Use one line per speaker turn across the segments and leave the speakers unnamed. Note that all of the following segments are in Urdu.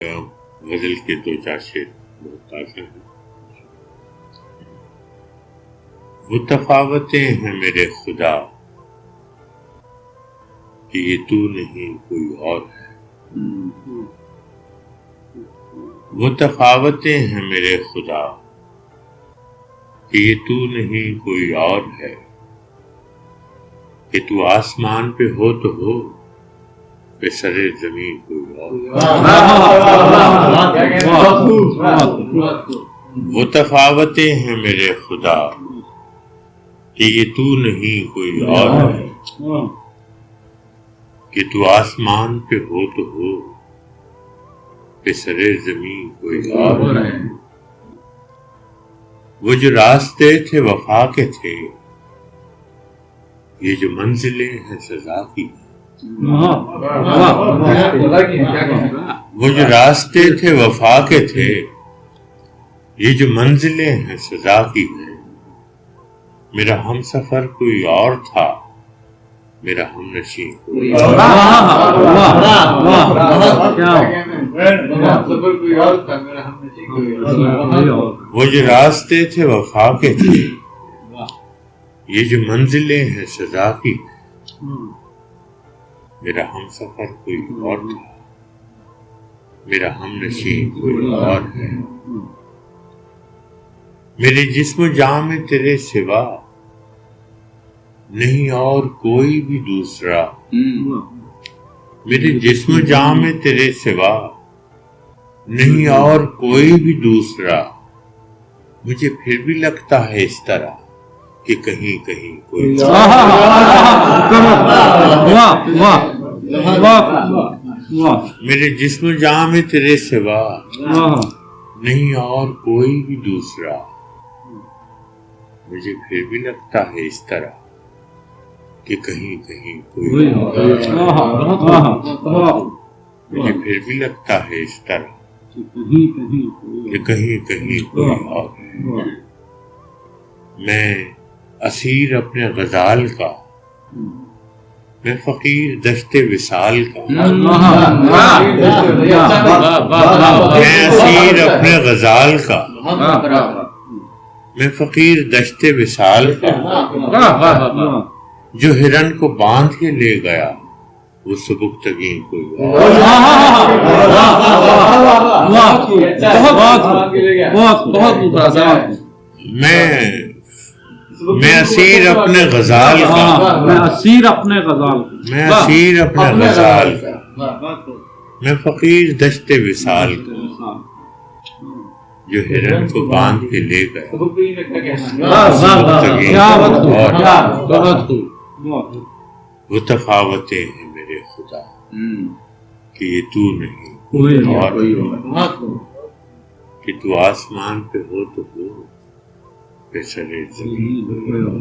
غزل کے دو چار شعر بہت تازہ ہیں۔ وہ تفاوتیں ہیں میرے خدا کہ یہ تو نہیں کوئی اور ہے۔ وہ تفاوتیں ہیں میرے خدا کہ یہ تو نہیں کوئی اور ہے، کہ تو آسمان پہ ہو تو ہو، پہ سرے زمین کوئی اور۔ وہ تفاوتیں ہیں میرے خدا کہ یہ تو نہیں کوئی اور ہے، کہ تو آسمان پہ ہو تو ہو، پہ سرے زمین کوئی اور ہے۔ وہ جو راستے تھے وفا کے تھے، یہ جو منزلیں ہیں سزا کی۔ وہ جو راستے تھے وفا کے تھے، یہ جو منزلیں ہیں سزا کی ہیں۔ میرا ہم سفر کوئی اور تھا، میرا ہم نشین کوئی اور۔ وہ جو راستے تھے وفا کے تھے، یہ جو منزلیں ہیں سزا کی ہیں۔ میرا ہم سفر کوئی اور تھا، میرا ہم نشین کوئی اور ہے۔ میرے جسم و جاں میں تیرے سوا نہیں اور کوئی بھی دوسرا، میرے جسم و جاں میں تیرے سوا نہیں اور کوئی بھی دوسرا۔ مجھے پھر بھی لگتا ہے اس طرح کہ کہیں کہیں کوئی۔ میرے جسم و جاں میں تیرے سوا نہیں اور کوئی بھی دوسرا، مجھے پھر بھی لگتا ہے اس طرح کہ کہیں کہیں کوئی اور۔ مجھے پھر بھی لگتا ہے اس طرح کہ کہیں کہیں کوئی اور ہے۔ میں اسیر اپنے غزال کا، میں فقیر دشت وصال کا۔ میں اسیر اپنے غزال کا، میں فقیر دشت وصال کا۔ جو ہرن کو باندھ کے لے گیا، وہ سبکتگین کوئی اور۔ میں اسیر اپنے غزال کا، میں اسیر اپنے غزال کا، میں فقیر دشت وصال کا۔ جو ہرن کو باندھ کے لے گیا، وہ تفاوتیں ہیں میرے خدا کہ یہ تو نہیں کوئی اور، کہ تو آسمان پہ ہو تو ہو، پہ سرے زمین کوئی اور۔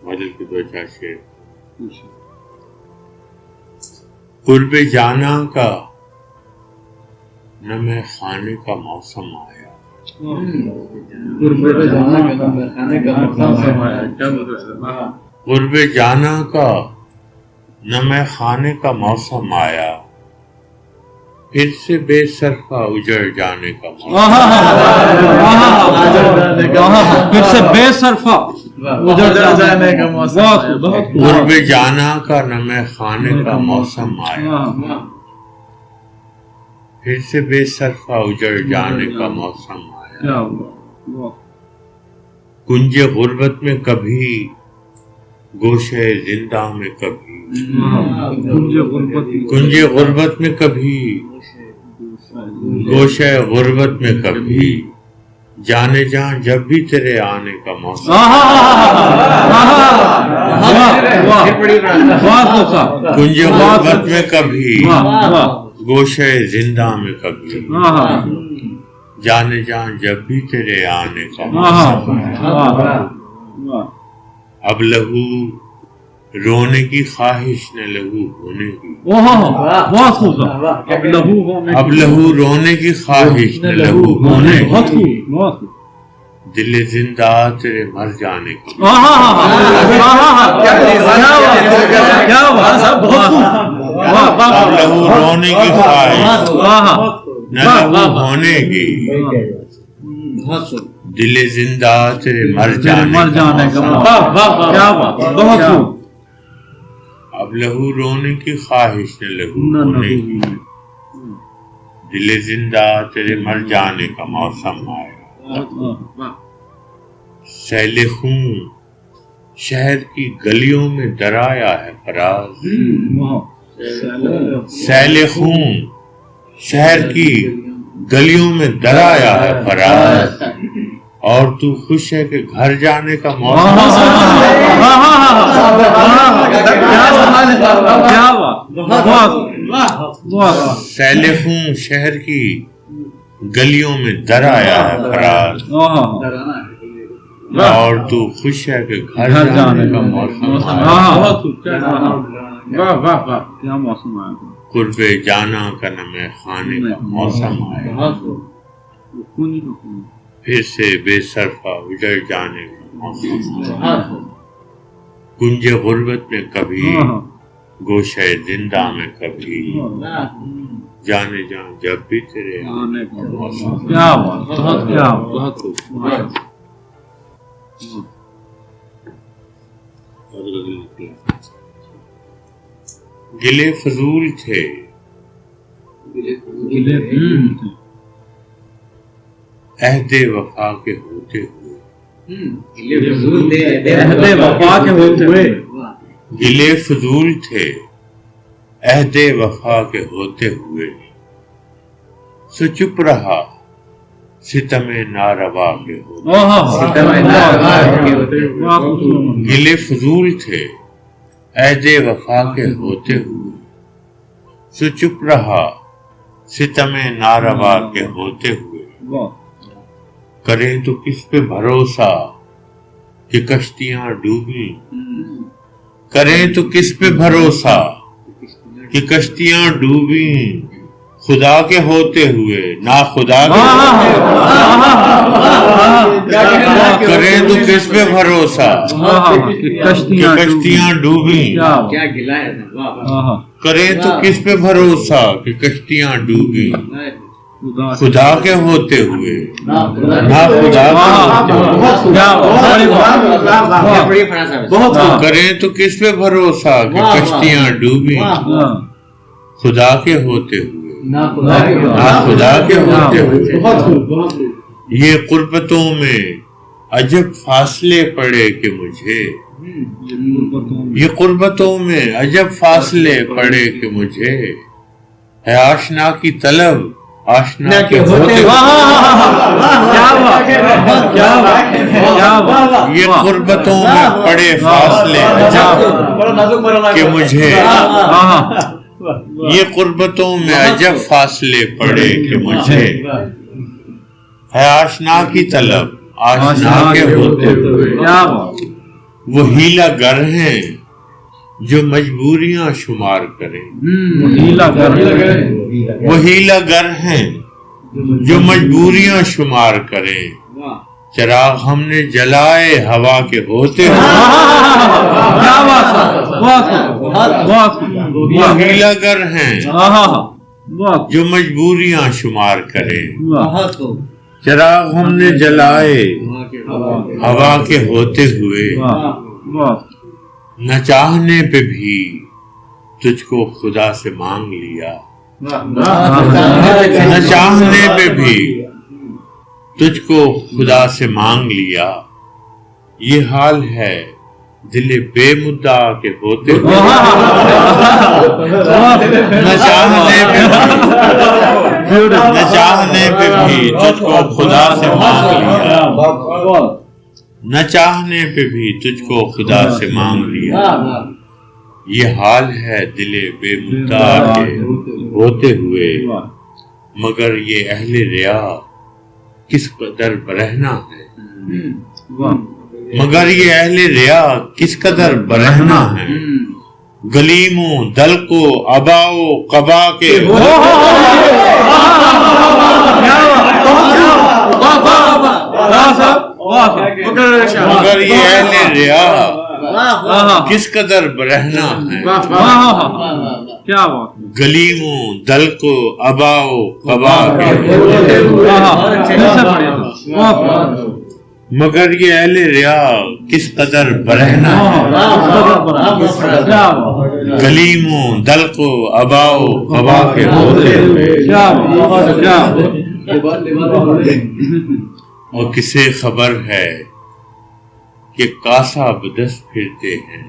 غزل کے دو چار شعر۔ قرب جانا کا نہ میں خانے کا موسم آیا، قرب جانا کا نہ میں خانے کا موسم آیا، پھر سے بے صرفہ اجڑ جانے کا موسم،
پھر سے بے صرفہ اجڑ جانے کا موسم،
قرب جانا کا نہ میں خانے کا موسم آیا، پھر سے بے صرفہ اجڑ جانے کا موسم آیا۔ کنج غربت میں کبھی گوشے زندہ میں کبھی،
کنج
کنج غربت میں کبھی، گوشے غربت میں کبھی، جانے جہاں جب بھی تیرے آنے کا موسم، کنج غربت میں کبھی، گوشے زندہ میں کبھی، جانے جہاں جب بھی تیرے آنے کا موسم ہے۔ اب لہو رونے کی خواہش نہ لہو ہونے کی، اب لہو رونے کی خواہش نہ لہو ہونے کی، دل زندہ تیرے مر جانے کی، اب لہو رونے کی خواہش نہ لہو ہونے کی، دل زندہ تیرے مر جانے کا، اب لہو رونے کی خواہش نہ لہو ہونے کی، دل زندہ تیرے مر جانے کا موسم آئے گا۔ سیل خون شہر کی گلیوں میں درایا ہے فراز، سیل خون شہر کی گلیوں میں درایا ہے فراز، اور تو خوش ہے کہ گھر جانے کا موسم، سیل خون شہر کی گلیوں میں درایا ہے فراز، اور تو خوش ہے کہ گھر جانے کا موسم، قرب جانا کا نمے خانے کا موسم آئے، پھر سے بے صرفہ اجڑ جانے کا موسم، کنج غربت میں کبھی، گوشے زندہ میں کبھی، جانے جہاں جب بھی تیرے آنے کا موسم۔ گلے فضول تھے عہد وفا کے ہوتے ہوئے، گلے فضول تھے عہد وفا کے ہوتے ہوئے، سو چپ رہا ستم ناروا کے ہوتے، گلے فضول تھے عہد وفا کے ہوتے ہوئے، سو چپ رہا ستم ناروا کے ہوتے ہوئے، کریں تو کس پہ بھروسہ کہ کشتیاں ڈوبیں، کریں تو کس پہ بھروسہ کہ کشتیاں ڈوبیں، خدا کے ہوتے ہوئے نا خدا کے، کریں تو کس پہ بھروسہ کہ کشتیاں ڈوبیں، کریں تو کس پہ بھروسہ کہ کشتیاں ڈوبیں، خدا کے ہوتے ہوئے نا خدا کے ہوتے، کریں تو کس پہ بھروسہ کہ کشتیاں ڈوبیں، خدا کے ہوتے ہوئے نا خدا کے ہوتے ہوئے، یہ قربتوں میں عجب فاصلے پڑے کہ مجھے، یہ قربتوں میں عجب فاصلے پڑے کہ مجھے، ہے آشنا کی طلب آشنا کے ہوتے ہوئے، یہ قربتوں میں پڑے فاصلے عجب کہ مجھے، یہ قربتوں میں عجب فاصلے پڑے کہ مجھے، ہے آشنا کی طلب آشنا کے ہوتے ہوئے، وہ ہیلا گر ہیں جو مجبوریاں شمار کریں، وہ ہیلا گر ہیں جو مجبوریاں شمار کریں، چراغ ہم نے جلائے ہوا کے ہوتے ہوئے، وہ ہیلا گر ہیں جو مجبوریاں شمار کریں، چراغ ہم نے جلائے ہوا کے ہوتے ہوئے، نہ چاہنے پہ بھی تجھ کو خدا سے مانگ لیا، نہ چاہنے پہ بھی تجھ کو خدا سے مانگ لیا، یہ حال ہے دل بے مدعا کے ہوتے ہوئے نہ چاہنے پہ بھی تجھ کو خدا سے مانگ لیا، نہ چاہنے پہ بھی تجھ کو خدا سے مانگ لیا، یہ حال ہے دل بے مدعا کے ہوتے ہوئے، مگر یہ اہل ریا کس قدر برہنہ ہے، مگر یہ اہل ریا کس قدر برہنہ ہے، گلیموں دل کو اباؤ قبا کے مگر یہ اہل ریا کس قدر برہنہ ہے، گلیموں دل کو اباؤ قبا کے مگر یہ اہل ریا کس قدر برہنہ ہے، گلیموں دل کو اباؤ قبا کے ہوتے ہوئے، اور کسے خبر ہے کہ کاسا بدست پھرتے ہیں،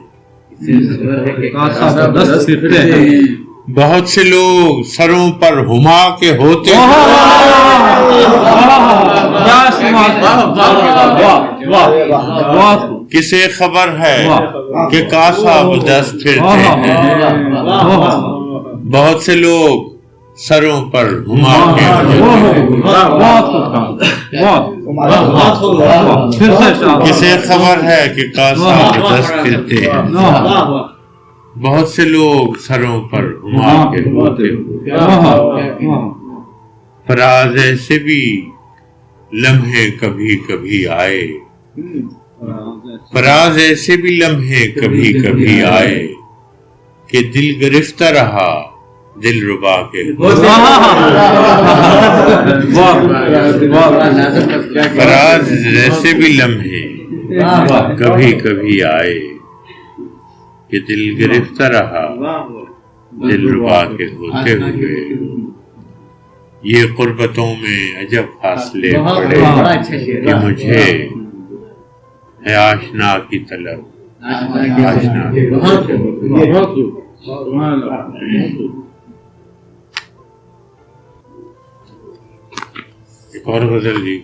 بہت سے لوگ سروں پر ہما کے ہوتے ہیں، کسے خبر ہے کہ کاسا بدست پھرتے ہیں، بہت سے لوگ سروں پر ہما کے کسے خبر ہے کہ کاسا بدست پھرتے ہیں، بہت سے لوگ سروں پر ہما کے ہوتے ہوئے، فراز ایسے بھی لمحے کبھی کبھی آئے، فراز ایسے بھی لمحے کبھی کبھی آئے کہ دل گرفتہ رہا دل ربا کے، فراز ایسے بھی لمحے کبھی کبھی آئے کہ دل گرفتہ رہا دل ربا کے ہوتے ہوئے، یہ قربتوں میں عجب فاصلے پڑے کہ مجھے ہے آشنا کی طلب، آشنا کی ایک اور غزل جی،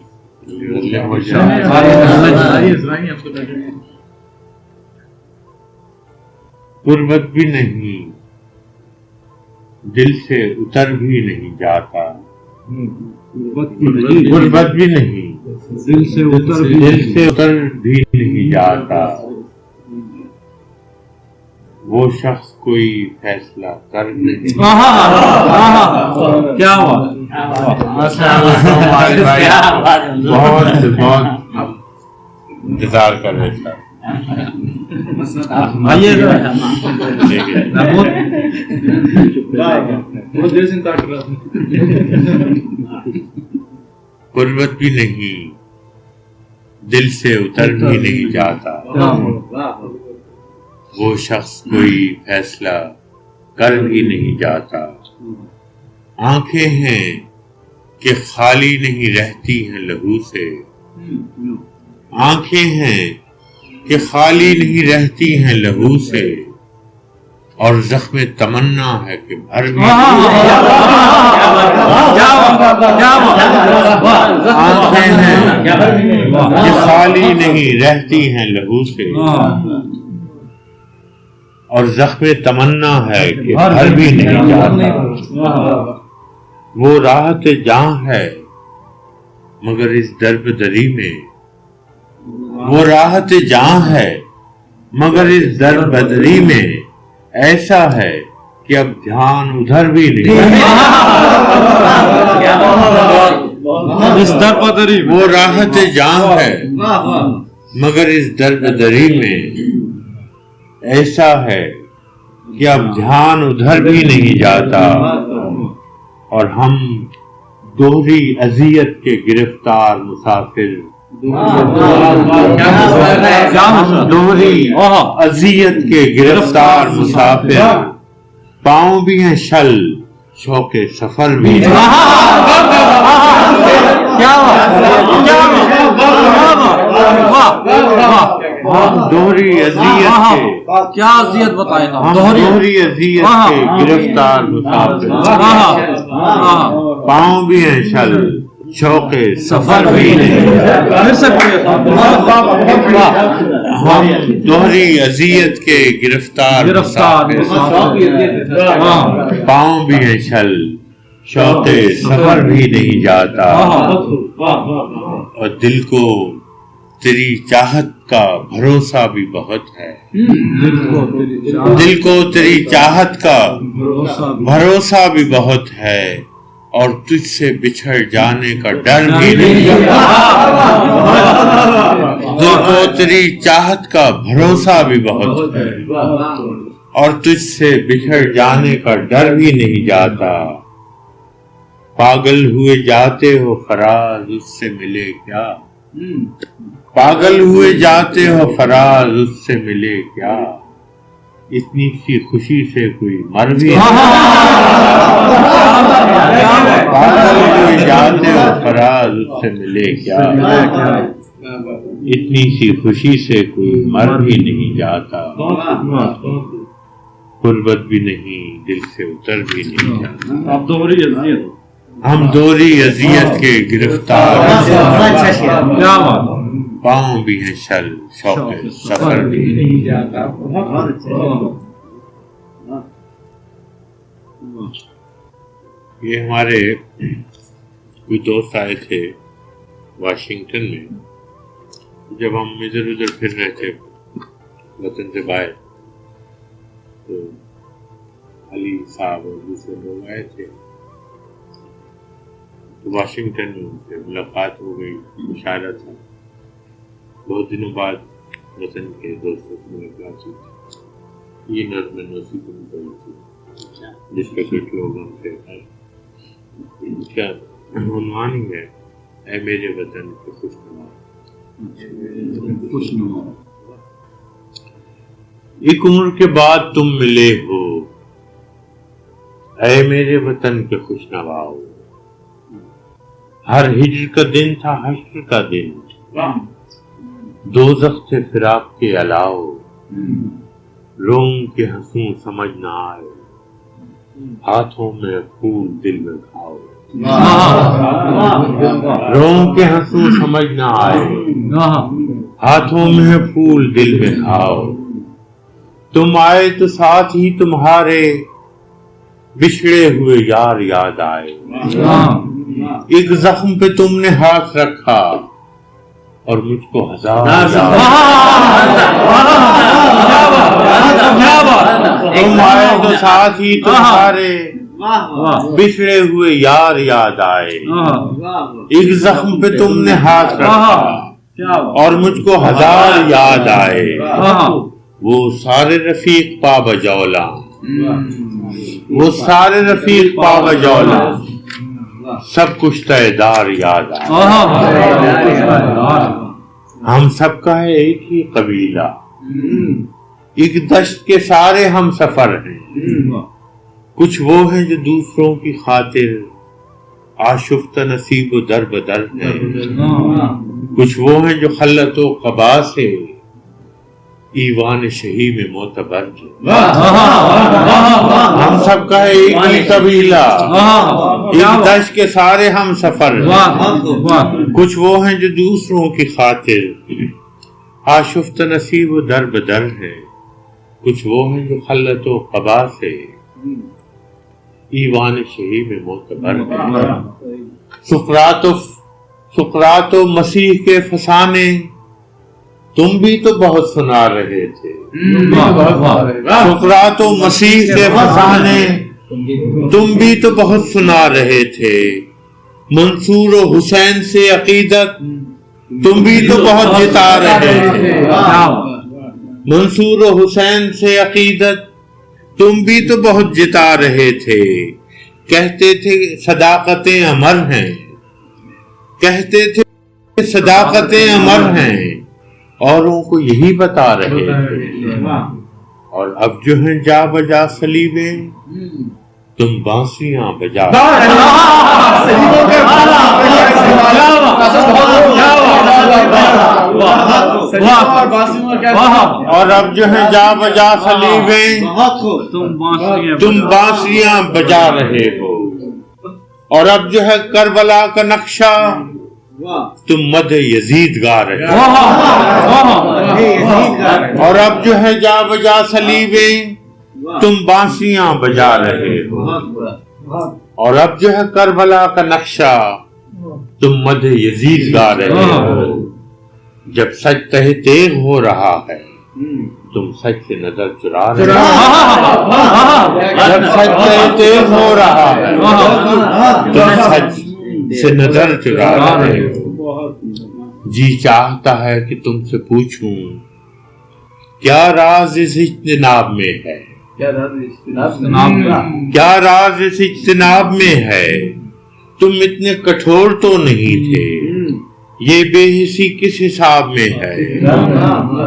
قربت بھی نہیں دل سے اتر بھی نہیں جاتا، قربت بھی نہیں دل سے اتر بھی نہیں جاتا، وہ شخص کوئی فیصلہ کر نہیں،
کیا ہوا،
بہت بہت انتظار کر رہے تھا، قربت بھی نہیں دل سے اتر بھی نہیں جاتا، وہ شخص کوئی فیصلہ کر بھی نہیں جاتا، آنکھیں ہیں کہ خالی نہیں رہتی ہیں لہو سے، آنکھیں ہیں کہ خالی نہیں رہتی ہیں لہو سے، اور زخم تمنا ہے کہ بھر بھی آنکھیں ہیں کہ خالی نہیں رہتی ہیں لہو سے، اور زخم تمنا ہے کہ بھر بھی نہیں جاتا، وہ راحت جاں ہے مگر اس درب دری میں، وہ راحت جاں ہے مگر اس درب دری میں، ایسا ہے کہ اب دھیان ادھر بھی نہیں، وہ راحت جاں ہے مگر اس درب دری میں، ایسا ہے کہ اب دھیان ادھر بھی نہیں جاتا، اور ہم دوہری اذیت کے گرفتار مسافر، دوہری اذیت کے گرفتار مسافر، پاؤں بھی ہیں شل شوق سفر بھی، ہم دوہری اذیت کے
کیا اذیت بتائے
ہم دوہری اذیت کے گرفتار مسافر، پاؤں بھی ہیں شل شوق سفر بھی نہیں، ہم دوہری اذیت کے گرفتار مسافر، پاؤں بھی ہیں شل شوق سفر بھی نہیں جاتا، اور دل کو تیری چاہت کا بھروسہ بھی بہت ہے، دل کو تیری چاہت کا بھروسہ بھی بہت ہے، اور تجھ سے بچھڑ جانے کا ڈر بھی نہیں، دل کو تیری چاہت کا بھروسہ بھی بہت ہے، اور تجھ سے بچھڑ جانے کا ڈر بھی نہیں جاتا، پاگل ہوئے جاتے ہو فراز اس سے ملے کیا، پاگل ہوئے جاتے ہو فراز اس سے ملے کیا، اتنی سی خوشی سے کوئی مر بھی پاگل ہوئے جاتے ہو فراز اس سے ملے کیا، اتنی سی خوشی سے کوئی مر بھی نہیں جاتا، غربت بھی نہیں دل سے اتر بھی نہیں جاتا، ہم دوہری اذیت کے گرفتار، پاؤں بھی ہیں شل شوق سفر بھی نہیں جاتا۔ یہ ہمارے کوئی دوست آئے تھے واشنگٹن میں، جب ہم ادھر ادھر پھر رہے تھے وطن سے باہر، تو علی صاحب اور دوسرے لوگ آئے تھے، واشنگٹن میں ان سے ملاقات ہو گئی، مشاعرہ تھا، بہت دنوں بعد وطن کے دوستوں سے ملاقات ہوئی تھی، یہ نظم نوسی کو نکلی تھی جس کا کچھ لوگ ہم سے اس کا عنوان ہی ہے اے میرے وطن کے خوشنما، ایک عمر کے بعد تم ملے ہو اے میرے وطن کے خوشنما، ہر ہجر کا دن تھا حشر کا دن، دوزخ سے فراق کے علاوہ، روم کے ہنسوں سمجھ نہ آئے، ہاتھوں میں پھول دل میں کھاؤ، روم کے ہنسوں سمجھ نہ آئے، ہاتھوں میں پھول دل میں کھاؤ، تم آئے تو ساتھ ہی تمہارے بچھڑے ہوئے یار یاد آئے، ایک زخم پہ تم نے ہاتھ رکھا اور مجھ کو ہزار تم آئے تو ساتھ ہی تمہارے بچھڑے ہوئے یار یاد آئے، ایک زخم پہ تم نے ہاتھ رکھا اور مجھ کو ہزار یاد آئے، وہ سارے رفیق پا بجولا، وہ سارے رفیق پا بجولا، سب کچھ تیدار یاد آئے، ہم سب کا ہے ایک ہی قبیلہ، ایک دشت کے سارے ہم سفر ہیں، کچھ وہ ہیں جو دوسروں کی خاطر آشفتہ نصیب و در بدر ہیں، کچھ وہ ہیں جو خلت و قبا سے ایوان شہی میں معتبر ہیں، ہم سب کا ہے ایک ہی قبیلہ، ایک دشت کے سارے ہم سفر ہیں، کچھ وہ ہیں جو دوسروں کی خاطر آشفتہ نصیب و در بدر ہیں، کچھ وہ ہیں جو خلت و قبا سے ایوان شہی میں معتبر ہیں، سقراط و مسیح کے فسانے تم بھی تو بہت سنا رہے تھے، سقراط و مسیح کے فسانے تم بھی تو بہت سنا رہے تھے، منصور و حسین سے عقیدت تم بھی تو بہت جتا رہے تھے، منصور و حسین سے عقیدت تم بھی تو بہت جتا رہے تھے، کہتے تھے صداقتیں امر ہیں، کہتے تھے صداقتیں امر ہیں، اوروں کو یہی بتا رہے تھے، اور اب جو ہیں جا بجا صلیبیں تم بانسریاں بجا اور اب جو ہے جا بجا سلیبیں تم بانسریاں بجا رہے ہو، اور اب جو ہے کربلا کا نقشہ تم مد یزید گا رہے ہو، اور اب جو ہے جا بجا سلیبیں تم بانسریاں بجا رہے ہو، اور اب جو ہے کربلا کا نقشہ تم مد یزید گا رہے ہو۔ جب سچ تہ تیغ ہو رہا ہے تم سچ سے نظر چرا رہے ہو، جب سچ تہ تیغ ہو رہا ہے تم سچ سے نظر چرا رہے ہو۔ جی چاہتا ہے کہ تم سے پوچھوں کیا راز اس اجتناب میں ہے، کیا راز اس اجتناب میں ہے، تم اتنے کٹھور تو نہیں تھے، یہ بے حسی کس حساب میں ہے،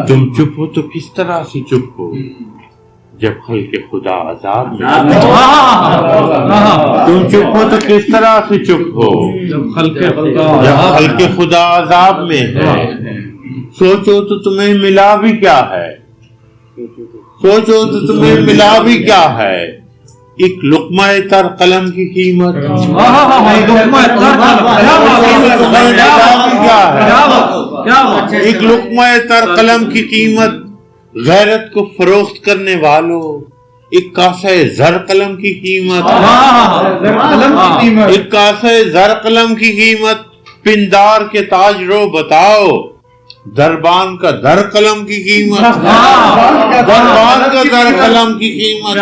تم چپ ہو تو کس طرح سے چپ ہو جب خلق خدا عذاب میں ہے، تم چپ ہو تو کس طرح سے چپ ہو جب خلق خدا عذاب میں ہے۔ سوچو تو تمہیں ملا بھی کیا ہے، سوچو تو تمہیں ملا بھی کیا ہے، ایک لقمہ تر قلم کی قیمت، ایک لقمہ تر قلم کی قیمت، غیرت کو فروخت کرنے والوں ایک کاسہ زر قلم کی قیمت، ایک کاسہ زر قلم کی قیمت، پندار کے تاج رو بتاؤ دربان کا در قلم کی قیمت، دربان کا در قلم کی قیمت۔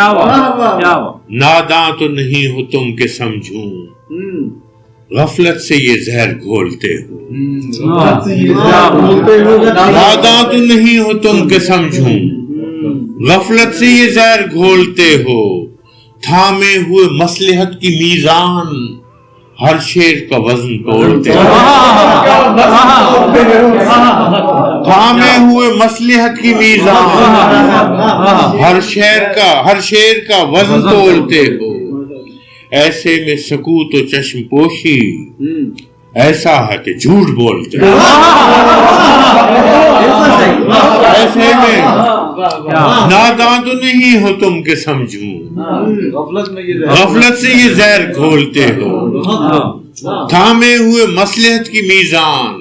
ناداں تو نہیں ہو تم کہ سمجھوں غفلت سے یہ زہر گھولتے ہو، ناداں تو نہیں ہو تم کہ سمجھوں غفلت سے یہ زہر گھولتے ہو۔ تھامے ہوئے مصلحت کی میزان ہر شیر کا وزن توڑتے ہو، تھامے ہوئے مصلحت کی میزان ہر شیر کا وزن تولتے ہو۔ ایسے میں سکوت و چشم پوشی ایسا ہے کہ جھوٹ بولتے ہو، ایسے میں ناداں تو نہیں ہو تم کہ سمجھوں غفلت سے یہ زہر گھولتے ہو۔ تھامے ہوئے مصلحت کی میزان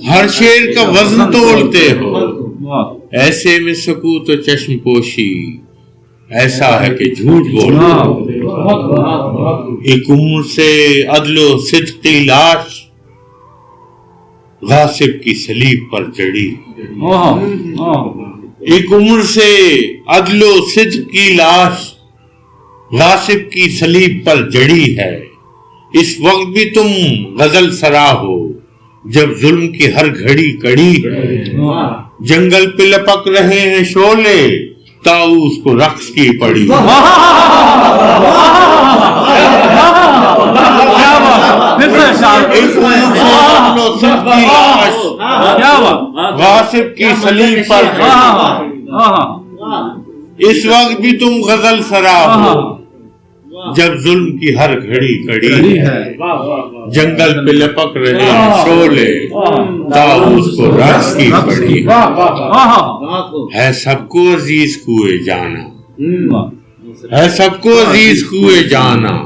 ہر شیر کا وزن تولتے ہو، ایسے میں سکوت و چشم پوشی ایسا ہے کہ جھوٹ بولتے ہو۔ ایک عمر سے عدل و صدق کی لاش غاصب کی صلیب پر جڑی، ایک عمر سے عدل و صدق کی لاش غاصب کی صلیب پر جڑی ہے۔ اس وقت بھی تم غزل سرا ہو جب ظلم کی ہر گھڑی کڑی ہے، جنگل پہ لپک رہے ہیں شعلے طاؤس کو رقص کی پڑی، غاصب کی صلیب پر اس وقت بھی تم غزل سرا ہو جب ظلم کی ہر گھڑی کڑی ہے، جنگل پہ لپک رہے ہیں شعلے طاؤس کو رقص کی پڑی، ہے سب کو عزیز کوئے جانا، ہے سب کو عزیز کوئے جانا،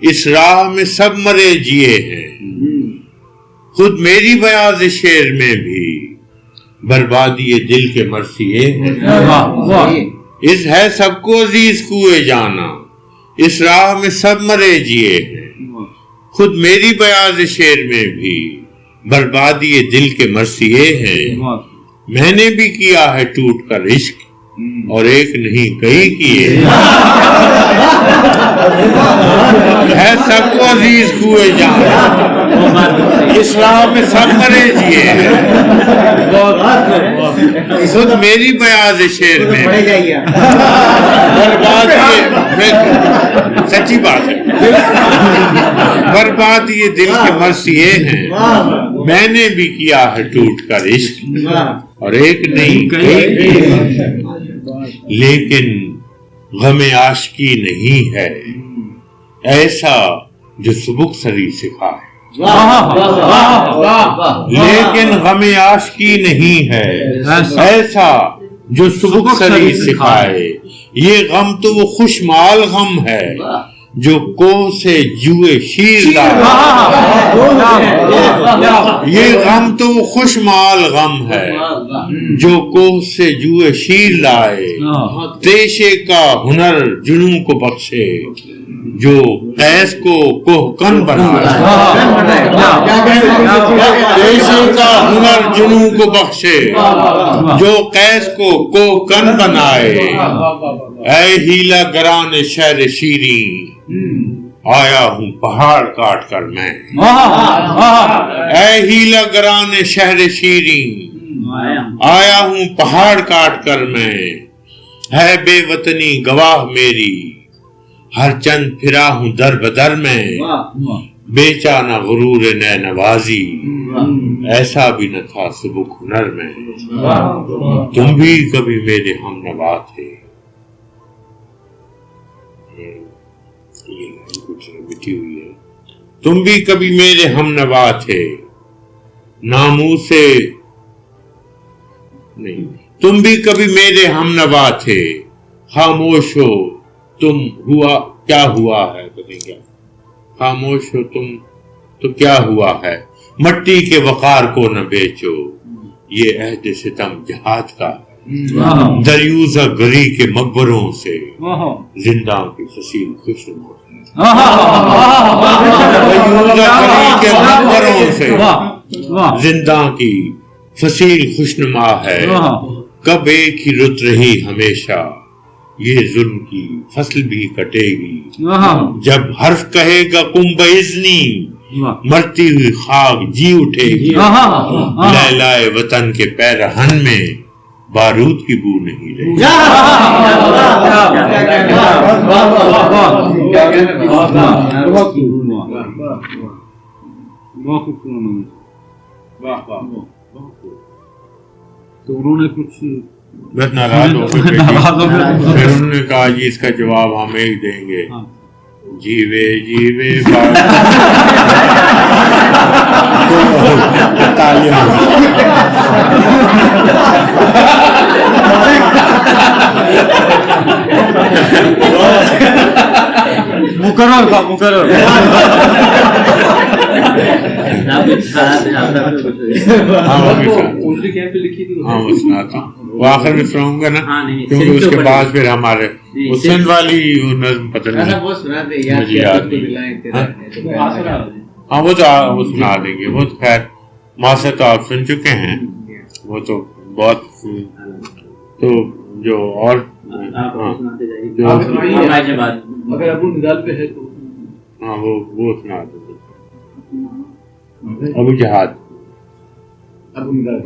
اس راہ میں سب مرے جیے ہیں، خود میری بیاض شعر میں بھی بربادی دل کے مرثیے ہیں، اس ہے سب کو عزیز کوئے جانا، اس راہ میں سب مرے جیے ہیں، خود میری بیاض شعر میں بھی بربادی دل کے مرثیے ہیں۔ میں نے بھی کیا ہے ٹوٹ کر عشق اور ایک نہیں کئی کیے، ہے سب کو عزیز کوئے جانا، اس راہ میں سب مرے جیے ہیں، خود میری بیاض شعر میں سچی بات ہے برباد یہ دل کے مرثیے ہیں، میں نے بھی کیا ہے ٹوٹ کر عشق اور ایک نہیں کئی کیے، لیکن غم عاشقی نہیں ہے ایسا جو سبک سری سکھائے،
واہ واہ واہ،
لیکن غم عاشقی نہیں ہے ایسا جو سبک سری سکھائے، یہ غم تو وہ خوشمال غم ہے جو کوہ سے جوئے شیر لائے، یہ غم تو وہ خوشمال غم ہے جو کوہ سے جوئے شیر لائے، تیشے کا ہنر جنوں کو بخشے جو قیس کو کوہکن بنائے، تیشے کا ہنر جنوں کو بخشے جو قیس کو کوہکن بنائے، اے ہیلا گران شہر شیریں آیا ہوں پہاڑ کاٹ کر میں، اے ہیلا گران شہر شیریں آیا ہوں پہاڑ کاٹ کر میں، ہے بے وطنی گواہ میری ہر چند پھرا ہوں در بدر میں، بیچا نہ غرور نہ نوازی ایسا بھی نہ تھا سبک ہنر میں، تم بھی کبھی میرے ہم نوا تھے، کچھ مٹی ہوئی ہے، تم بھی کبھی میرے ہم نوا تھے، ناموسے نہیں، تم بھی کبھی میرے ہم نوا تھے، خاموش ہو تم ہوا کیا ہوا ہے، پتہ کیا خاموش ہو تم تو کیا ہوا ہے، مٹی کے وقار کو نہ بیچو یہ عہد ستم جہاد کا، دریوزہ گری کے مقبروں سے زندہ کی فصیل خوش نما، دریوزہ گری کے مقبروں سے زندہ کی فصیل خوشنما ہے، کب ایک ہی رت رہی ہمیشہ یہ ظلم کی فصل بھی کٹے گی، جب حرف کہے گا کم باذنی مرتی ہوئی خاک جی اٹھے گی، لیلائے وطن کے پیرہن میں بارود کی بو نہیں رہی،
تو انہوں نے کچھ
بس ناراض ہو گئے، پھر انہوں نے کہا جی اس کا جواب ہم ایک دیں گے، جیوے جیوے
مقرر تھا مقرر،
ہاں وہ سناتا ہوں، وہ آخر میں سناؤں گا نا کیونکہ اس کے بعد پھر ہمارے حسین والی نظم پتہ نہیں مجھے یاد نہیں، ہاں وہ تو وہ سنا دیں گے، وہ تو خیر ماسا تو آپ سن چکے ہیں، وہ تو بہت تو جو اور
اگر ابو نزال پہ ہے تو
ہاں وہ سنا دیں ابو جہاد،
ابو نزال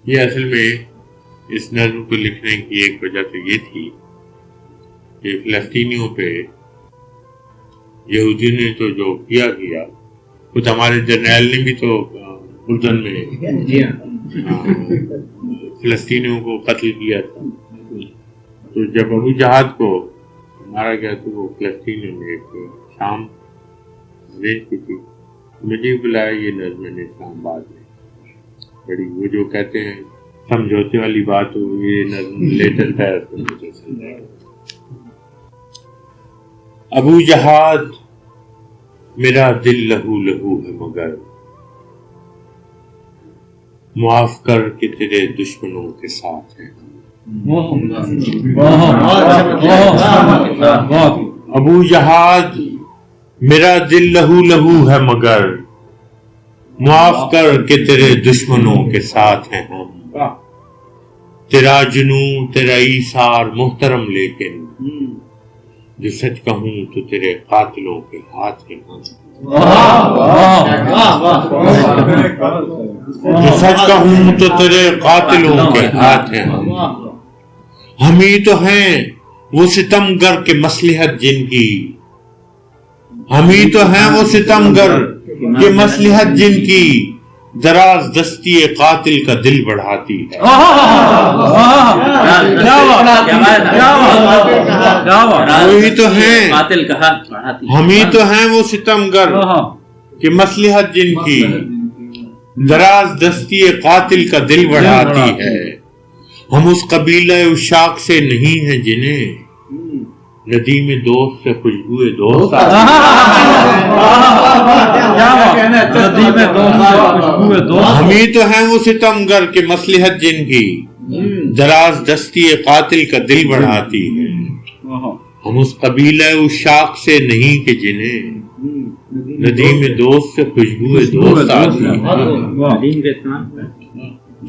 یہ اصل میں اس نظم کو لکھنے کی ایک وجہ تو یہ تھی کہ فلسطینیوں پہ یہودی نے تو جو کیا خود ہمارے جرنیل نے بھی تو اردن میں فلسطینیوں کو قتل کیا تھا، تو جب ابو جہاد کو مارا گیا تو وہ فلسطینیوں نے ایک شام ریز کی تھی، مجھے بلایا یہ نظم نے اسلام آباد میں بڑی، وہ جو کہتے ہیں سمجھوتے والی بات ہو، یہ نظم لیٹسٹ ہے۔ ابو جہاد میرا دل لہو لہو ہے مگر معاف کر کے تیرے دشمنوں کے ساتھ ہے، ابو جہاد میرا دل لہو لہو ہے مگر معاف کر کے تیرے دشمنوں کے ساتھ ہیں ہم، تیرا جنوں تیرا ایثار محترم لیکن جو سچ کہوں تو تیرے قاتلوں کے ہاتھ ہیں ہم، جو سچ کہوں تو تیرے قاتلوں کے ہاتھ ہیں ہم ہی تو ہیں وہ ستم گر کے مصلحت جن کی، ہم ہی تو ہیں وہ ستم گر کے مصلحت جن کی دراز دستی قاتل کا دل بڑھاتی ہے. وہی تو ہیں ہم ہی تو ہیں وہ ستمگر کہ مصلحت جن کی دراز دستی قاتل کا دل بڑھاتی ہے. ہم اس قبیلہ عشاق سے نہیں ہیں جنہیں ندیم دوست سے خوشبوئے دوست ہم ہی تو ہیں وہ ستمگر کہ مصلحت جن کی دراز دستی قاتل کا دل بڑھاتی ہے. ہم اس قبیلہ عشاق سے نہیں کہ جنہیں ندیم دوست سے خوشبوئے دوست آتی ہے.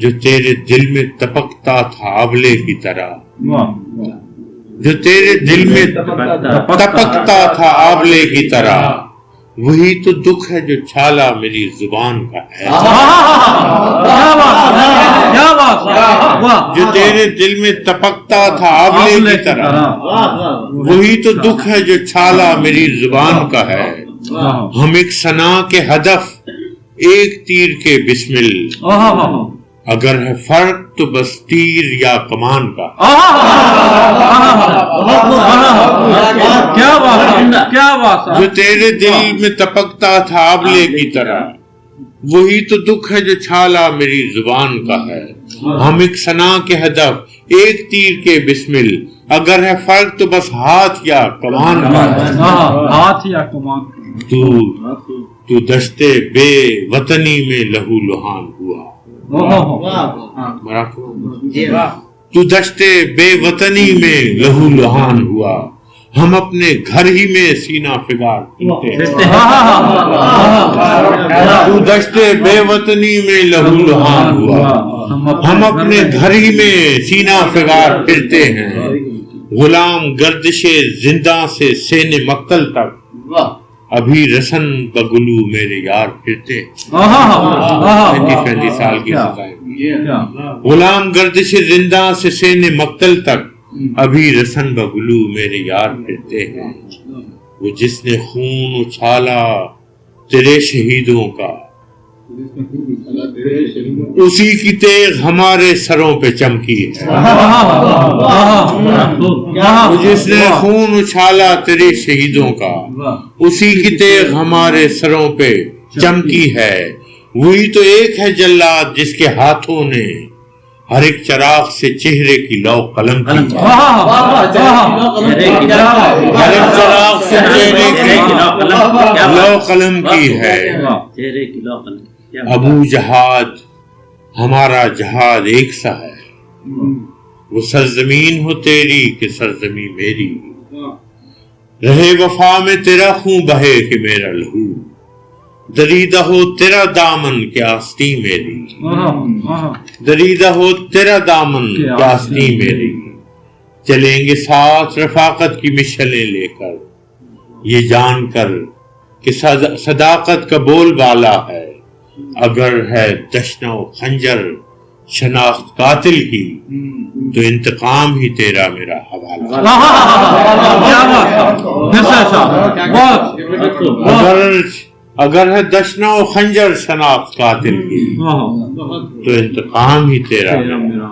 جو تیرے دل میں تپکتا تھا آبلے کی طرح جو تیرے دل میں تپکتا تھا آبلے کی طرح وہی تو دکھ ہے جو چھالا میری زبان کا ہے. جو تیرے دل میں تپکتا تھا آبلے کی طرح وہی تو دکھ ہے جو چھالا میری زبان کا ہے. ہم ایک ثنا کے ہدف ایک تیر کے بسمل اگر ہے فرق تو بس تیر یا کمان کا. جو تیرے دل میں تپکتا تھا آبلے کی طرح وہی تو دکھ ہے جو چھالا میری زبان کا ہے. ہم ایک ثنا کے ہدف ایک تیر کے بسمل اگر ہے فرق تو بس ہاتھ یا کمان کا.
ہاتھ یا کمان.
تو دشتے بے وطنی میں لہو لہان ہوا. تو دشتے بے وطنی میں لہو لہان ہوا. ہم اپنے گھر ہی میں سینہ فگار پھرتے ہیں. تو دشتے بے وطنی میں لہو لہان ہوا. ہم اپنے گھر ہی میں سینہ فگار پھرتے ہیں. غلام گردش زندہ سے سین مقتل تک ابھی رسن بگلو میرے یار پھرتے. 35 سال کی سزائیں. غلام گردش زندہ سے سین مقتل تک ابھی رسن بگلو میرے یار پھرتے ہیں. وہ جس نے خون اچھالا تیرے شہیدوں کا اسی کی تیغ ہمارے سروں پہ چمکی ہے. جس نے خون اچھالا تیرے شہیدوں کا اسی کی تیغ ہمارے سروں پہ چمکی ہے. وہی تو ایک ہے جلاد جس کے ہاتھوں نے ہر ایک چراغ سے چہرے کی لو قلم کی. ہر ایک چراغ سے چہرے کی لو قلم کی ہے. ابو جہاد ہمارا جہاد ایک سا ہے. وہ سرزمین ہو تیری کہ سرزمین میری. رہے وفا میں تیرا خون بہے کہ میرا لہو. دریدہ ہو تیرا دامن کہ آستین میری. دریدہ ہو تیرا دامن کہ آستین میری. چلیں گے ساتھ رفاقت کی مشعلیں لے کر یہ جان کر کہ صداقت کا بول بالا ہے. اگر ہے دشنا و خنجر شناخت قاتل کی تو انتقام ہی تیرا میرا حوالہ. اگر ہے دشنا و خنجر شناخت قاتل کی تو انتقام ہی تیرا میرا.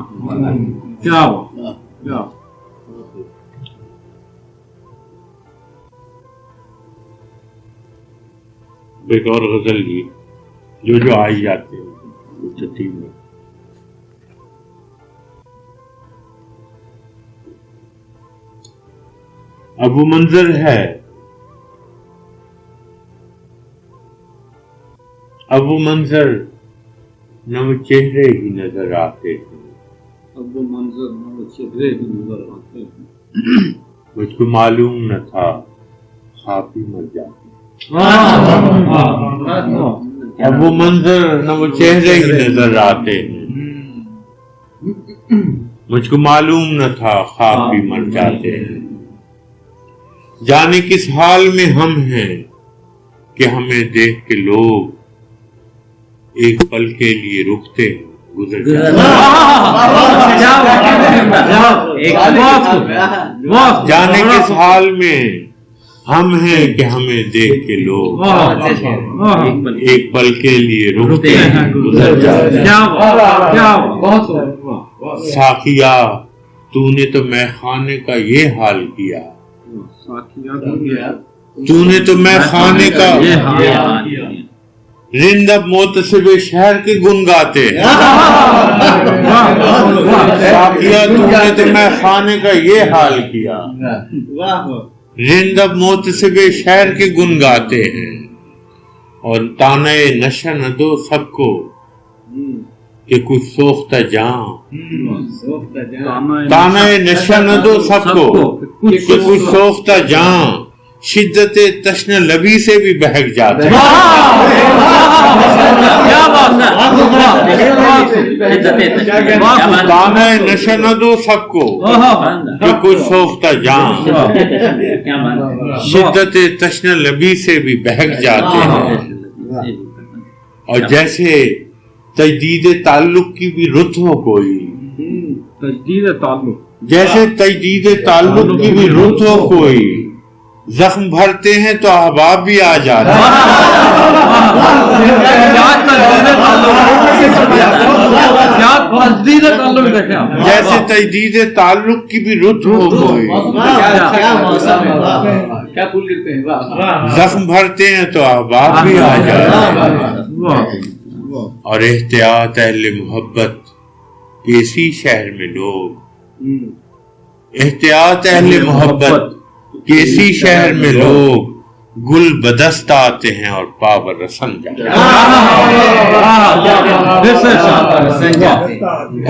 ایک اور غزل لی جو آئی جاتے ہیں ترتیب میں. ابو منظر ہے ابو منظر نہ وہ چہرے ہی نظر آتے ہیں.
ابو منظر نہ وہ چہرے ہی نظر آتے ہیں.
مجھ کو معلوم نہ تھا خواب ہی مر جاتے. ابو منظر نہ وہ چہرے ہی نظر آتے ہیں. مجھ کو معلوم نہ تھا خواب بھی مر جاتے ہیں. جانے کس حال میں ہم ہیں کہ ہمیں دیکھ کے لوگ ایک پل کے لیے رکتے ہیں گزر جانے کس حال میں ہم ہیں کہ ہمیں دیکھ کے لوگ ایک پل کے لیے رکتے ہیں گزر جاتے ہیں. ساقیا تو نے تو میں خانے کا یہ حال کیا, تو نے تو میں خانے کا رند اب محتسب شہر کے گن گاتے ہیں. ساقیا تو نے تو میں خانے کا یہ حال کیا, رند اب محتسب شہر کے گن گاتے ہیں. اور تانے نشہ نہ دو سب کو کہ کچھ سوختہ جان, تانے نشہ نہ دو سب کو کہ کچھ سوختہ جان شدت تشنہ لبی سے بھی بہک جاتے ہیں. تانے نشہ نہ دو سب کو کہ کچھ سوختہ جان شدت تشنہ لبی سے بھی بہک جاتے ہیں. اور جیسے تجدید تعلق کی بھی رت ہو کوئی, جیسے تجدید تعلق کی بھی رت ہو کوئی, زخم بھرتے ہیں تو احباب بھی آ جاتے ہیں. جیسے تجدید تعلق کی بھی رت ہو کوئی, زخم بھرتے ہیں تو احباب بھی آ جاتے ہیں. اور احتیاط اہل محبت کیسی شہر میں لوگ, احتیاط اہل محبت کیسی شہر میں لوگ گل بدست آتے ہیں اور پاور رسن جاتے ہیں.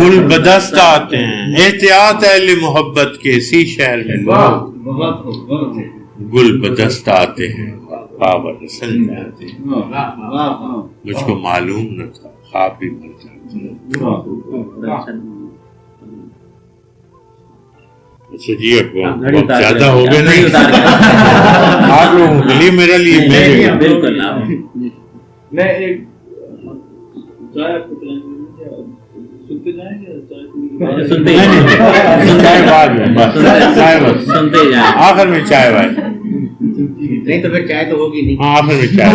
گل بدست آتے ہیں, احتیاط اہل محبت کیسی شہر میں لوگ گل بدست آتے ہیں پاور رسن جاتے ہیں. مجھ کو معلوم نہ تھا خواب بھی مر جاتے. اچھا جی اب زیادہ ہو گئے نہیں آپ لوگوں کے لیے, میرے لیے
بالکل.
میں ایک
آخر میں چائے بھائی
نہیں تو پھر چائے تو ہوگی نہیں.
ہاں آخر میں چائے.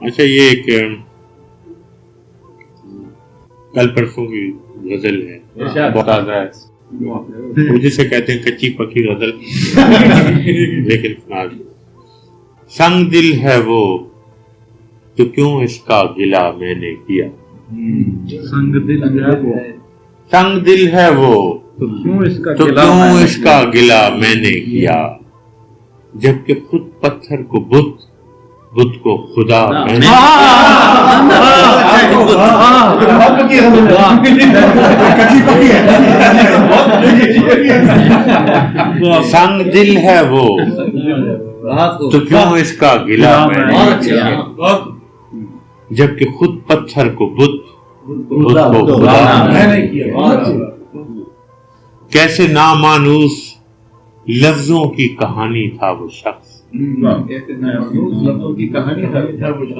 اچھا یہ ایک کل پرسوں کی غزل ہے, بہت آزاد ہے, مجھے سے کہتے ہیں کچی پکی غزل, لیکن سنگ دل ہے وہ تو کیوں اس کا گلہ میں نے کیا,
سنگ دل ہے وہ,
سنگ دل ہے وہ
تو کیوں
اس کا گلہ میں نے کیا, جبکہ خود پتھر کو بت کو خدا میں نے. سنگ دل ہے وہ تو کیوں اس کا گلہ میں نے کیا, جبکہ خود پتھر کو بت کو خدا میں نے کیا. کیسے نامانوس لفظوں کی کہانی تھا وہ شخص,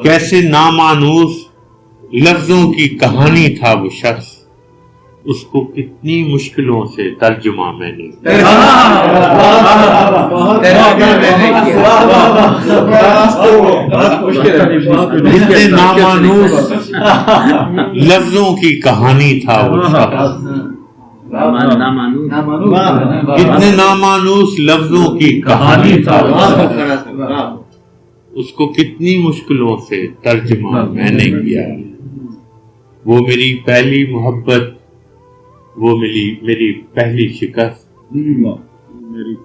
کیسے نامانوس لفظوں کی کہانی تھا وہ شخص, اس کو کتنی مشکلوں سے ترجمہ میں نے کتنے نامانوس لفظوں کی کہانی تھا وہ شخص, کتنے نامانوس لفظوں کی کہانی تھا, اس کو کتنی مشکلوں سے ترجمہ میں نے کیا. وہ میری پہلی محبت, وہ میری پہلی شکست,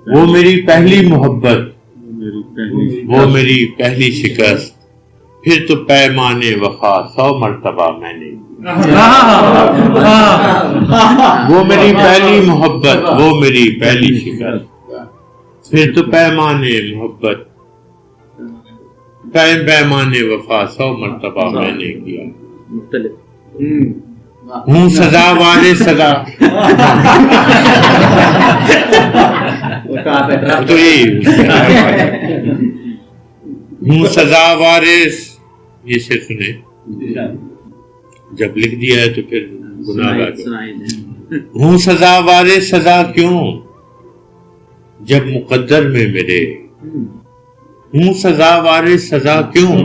وہ میری پہلی محبت, وہ میری پہلی شکست, پھر تو پیمانے وفا 100 مرتبہ میں نے. وہ میری پہلی محبت, وہ میری پہلی شکست, پھر تو پیمانے محبت پیمانے وفا 100 مرتبہ میں نے کیا. ہوں سزا والے سزا تو ہوں سزا وارث, یہ سے سنے جب لکھ دیا ہے تو پھر گناہ گار. ہوں سزا وارث سزا کیوں جب مقدر میں میرے ہوں سزاوار سزا کیوں،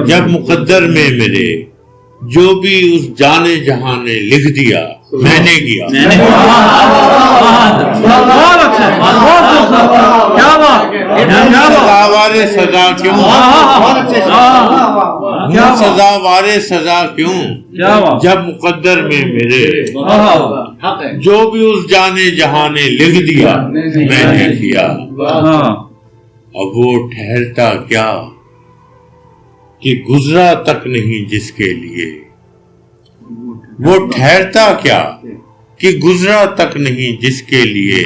جب مقدر میں میرے جو بھی اس جانے جہاں نے لکھ دیا میں نے کیا، سزاوار سزا کیوں، ہوں سزاوار سزا کیوں، جب مقدر میں میرے جو بھی اس جانے جہاں نے لکھ دیا میں نے کیا۔ اب وہ ٹھہرتا کیا کہ گزرا تک نہیں جس کے لیے، وہ ٹھہرتا کیا کہ گزرا تک نہیں جس کے لیے،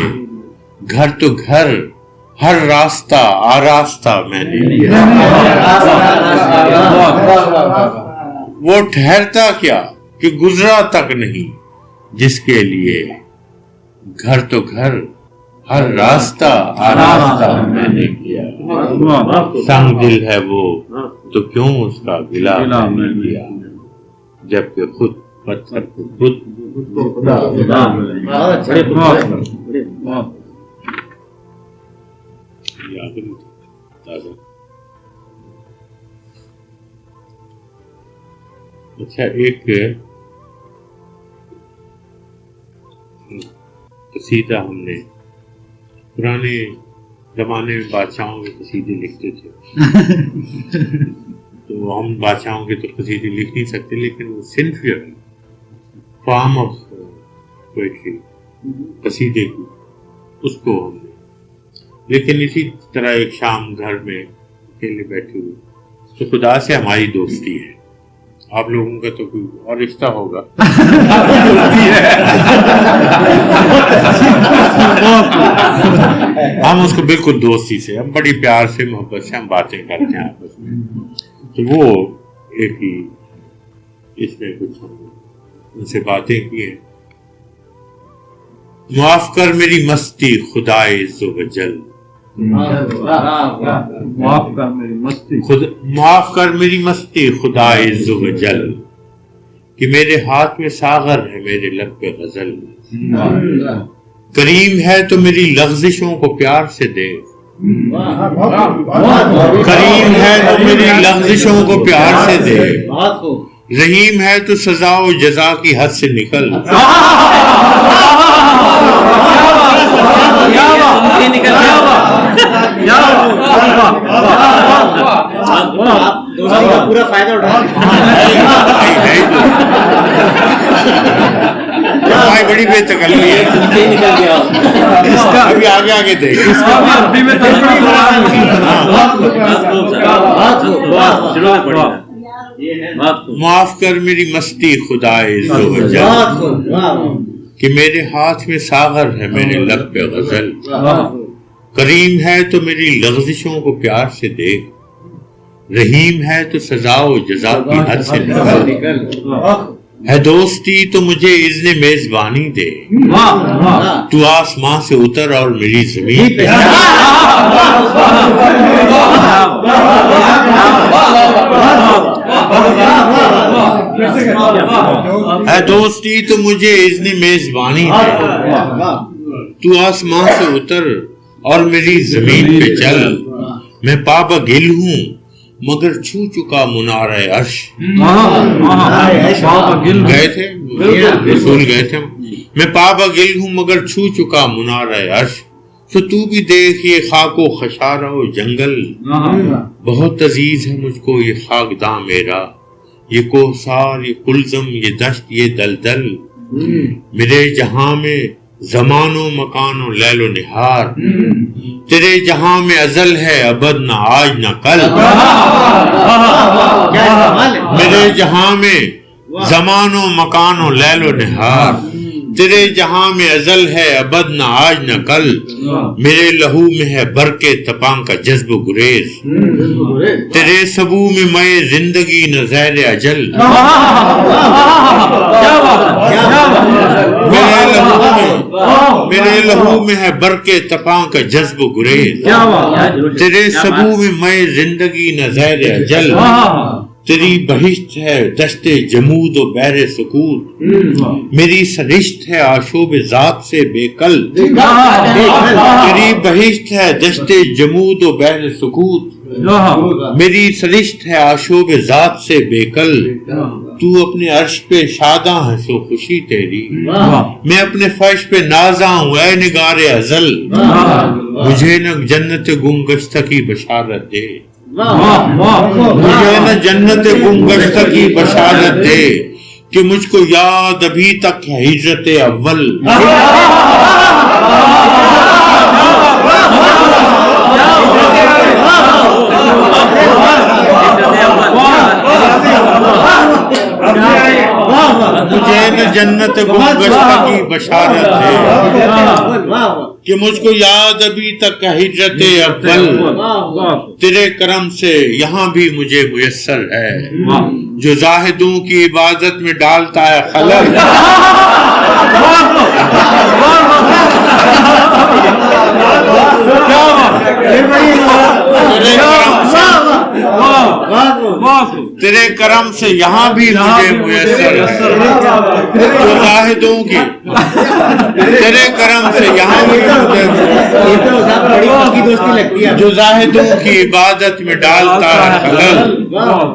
گھر تو گھر ہر راستہ آراستہ میں نے کیا۔ وہ ٹھہرتا کیا کہ گزرا تک نہیں جس کے لیے، گھر تو گھر ہر راستہ آراستہ میں نے کیا۔ سنگ دل ہے وہ تو کیوں اس کا گلہ میں نے کیا، جبکہ خود پتھر کو خود اچھا ایک قصیدہ ہم نے پرانے زمانے میں بادشاہوں کے قصیدے لکھتے تھے، تو ہم بادشاہوں کے تو قصیدے لکھ نہیں سکتے، لیکن وہ صنف فارم آف پوئٹری قصیدے کی اس کو ہم نے، لیکن اسی طرح ایک شام گھر میں اکیلے بیٹھے ہوئے تو خدا سے ہماری دوستی ہے، آپ لوگوں کا تو کوئی اور رشتہ ہوگا، ہم اس کو بالکل دوستی سے، ہم بڑی پیار سے محبت سے ہم باتیں کرتے ہیں آپس میں، تو وہ ایک ہی اس میں کچھ ہم ان سے باتیں کی ہیں۔ معاف کر میری مستی خدائے عز و جل،
معاف کر میری مستی،
معاف کر میری مستی خدائے عز و جل، کہ میرے ہاتھ میں ساغر ہے میرے لب پہ غزل، کریم ہے تو میری لغزشوں کو پیار سے دے، کریم ہے تو میری لغزشوں کو پیار سے دے، رحیم ہے تو سزا و جزا کی حد سے نکل،
پورا فائدہ اٹھا
بڑی بے تکلفی ہے، اس کا ابھی آگے آگے دے معاف کر میری مستی خدائے عز و جل، کہ میرے ہاتھ میں ساغر ہے میرے لب پہ غزل، کریم ہے تو میری لغزشوں کو پیار سے دے، رحیم ہے تو سزا و جزا کی حد سے نکل، ہے دوستی تو مجھے اذن میزبانی دے، تو آسمان سے اتر اور میری زمین پہ ہے دوستی تو مجھے اذن میزبانی دے، تو آسمان سے اتر اور میری زمین پہ چل، میں پابا گل ہوں مگر چھو چکا منارہ عرش، گئے تھے رسول گئے تھے، میں پابا گل ہوں مگر چھو چکا منارہ عرش، تو تو بھی دیکھ یہ خاک و خشارہ و جنگل، بہت عزیز ہے مجھ کو یہ خاکداں میرا، یہ کوثار یہ کلزم یہ دشت یہ دلدل، میرے جہاں میں زمان و مکان و لیل و نہار، تیرے جہاں میں ازل ہے ابد نہ آج نہ کل، میرے جہاں میں زمان و مکان و لیل و نہار، تیرے جہاں میں ازل ہے ابد نہ آج نہ کل، میرے لہو میں ہے برق تپاں کا جذب و گریز، تیرے سبو میں میں زندگی نہ زہر اجل، میرے لہو میں ہے برق تپاں کا جذب و گریز، تیرے سبو میں میں زندگی نہ زہر اجل، تیری بہشت ہے دشت جمود و بحر سکوت، میری سرشت ہے آشوب ذات سے بے کل، تیری بہشت ہے دشت جمود و بحر سکوت، میری سرشت ہے آشوب ذات سے بے کل، تو اپنے عرش پہ شاداں ہے سو خوشی تیری، میں اپنے فرش پہ نازاں ہوں اے نگار ازل، مجھے نہ جنت گمگشتہ کی بشارت دے، مجھے نہ جنت گمگشتہ کی بشارت دے، کہ مجھ کو یاد ابھی تک ہے ہجرت اول، مجھے نہ جنت گمگشتہ کی بشارت ہے کہ مجھ کو یاد ابھی تک ہجرت اول، تیرے کرم سے یہاں بھی مجھے میسر ہے، جو زاہدوں کی عبادت میں ڈالتا ہے خلل، تیرے کرم سے یہاں بھی مجھے میسر ہے، جو زاہدوں کی، تیرے کرم سے یہاں بھی جو زاہدوں کی عبادت میں ڈالتا ہے خلل،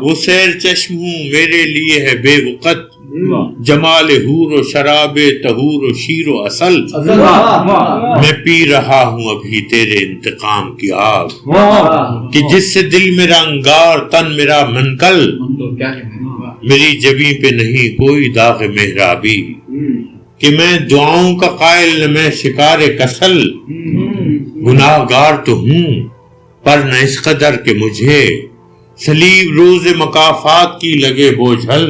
وہ سیر چشم ہوں میرے لیے ہے بے وقت، جمال حور و شراب طہور و شیر و اصل، میں پی رہا ہوں ابھی تیرے انتقام کی آگ، کہ جس سے دل میرا انگار تن میرا منکل، میری جبیں پہ نہیں کوئی داغ محرابی، کہ میں دعاؤں کا قائل نہ میں شکار کسل، گناہ گار تو ہوں پر نہ اس قدر کہ مجھے صلیب روز مکافات کی لگے بوجھل،